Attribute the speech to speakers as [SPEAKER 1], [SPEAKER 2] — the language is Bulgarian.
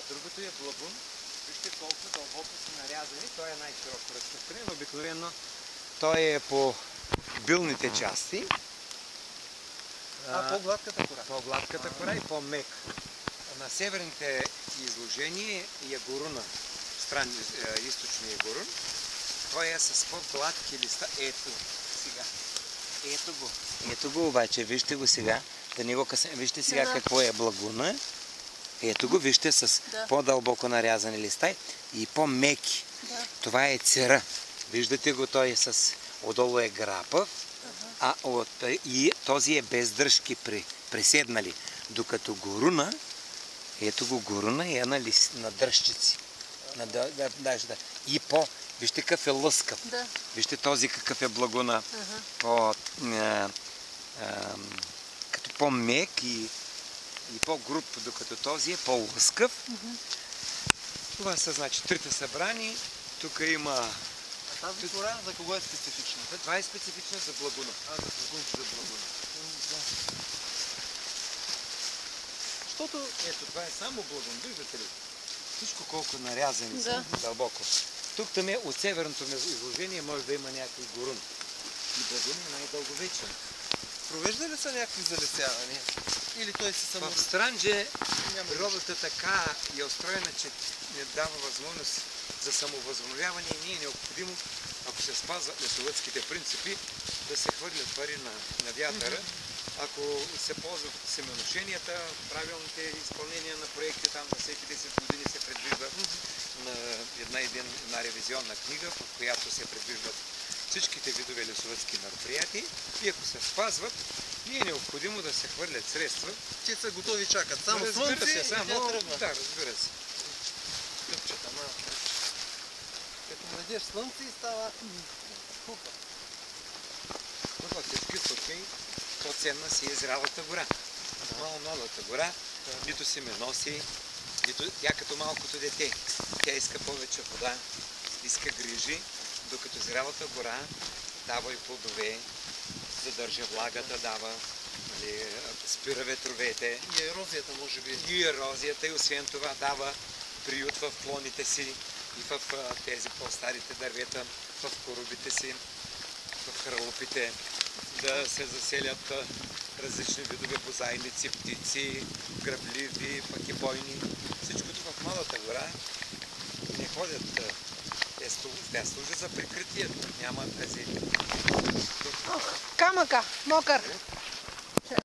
[SPEAKER 1] другото е благун. Вижте колко дълбоко са нарязани. Той е най-широко разпространен. Обикновено той е по билните части.
[SPEAKER 2] По-гладката кора?
[SPEAKER 1] По-гладката кора и по-мек. На северните изложения е ягоруна, източния ягорун. Той е с по-гладки листа. Ето сега. Ето го. Ето го обаче, вижте го сега. Да не го късне. Вижте сега какво е благуна. Ето го, вижте с по-дълбоко нарязани листа и по-меки.
[SPEAKER 3] Да.
[SPEAKER 1] Това е цера. Виждате го, той е с... Отдолу е грапав, и този е без дръжки преседнали. Докато горуна, ето го горуна е на дръжчици. И вижте какъв е лъскав.
[SPEAKER 3] Да.
[SPEAKER 1] Вижте този какъв е благуна. Като по-мек и по-груб, докато този е по-лъскав. Това са, значи, трите събрани. Тук има...
[SPEAKER 2] Тази кора за кого е специфична?
[SPEAKER 1] Това е специфична за благуна.
[SPEAKER 2] За благуна. Защото...
[SPEAKER 1] Ето, това е само благун. Виждате ли? Всичко колко нарязани са дълбоко. Тук там е от северното изложение може да има някой горун. И благун е най-дълговечен.
[SPEAKER 2] Провежда ли са някакви залесявания? Или той си само...
[SPEAKER 1] В Странджа природата така е устроена, че не дава възможност за самовъзобновяване и не е необходимо, ако се спазват лесовъдските принципи, да се хвърлят пари на вятъра. Ако се ползват семеношенията, правилните изпълнения на проекти, там на всеки 10 години се предвижда една ревизионна книга, в която се предвиждат всичките видове лесовъдски мероприятия и ако се спазват, не е необходимо да се хвърлят средства.
[SPEAKER 2] Те са готови, чакат. Само слънце и тя тръгва.
[SPEAKER 1] Да, разбира се.
[SPEAKER 2] Къпчета, малко. Като дадеш слънце и става купа.
[SPEAKER 1] Във всички случаи по-ценна си е зрялата гора. Младата гора нито се ме носи, нито тя като малкото дете. Тя иска повече вода, иска грижи, докато зрялата гора дава и плодове, задържа влагата, дава, спира ветровете.
[SPEAKER 2] И ерозията, може би.
[SPEAKER 1] И ерозията, и освен това дава приют в клоните си и в тези по-старите дървета, в коробите си, в хралупите, да се заселят различни видове бозайници, птици, грабливи, пък и бойни. Всичкото в Малата гора не ходят. Тя служи за прикритие. Няма тази...
[SPEAKER 3] Камъка, мокър.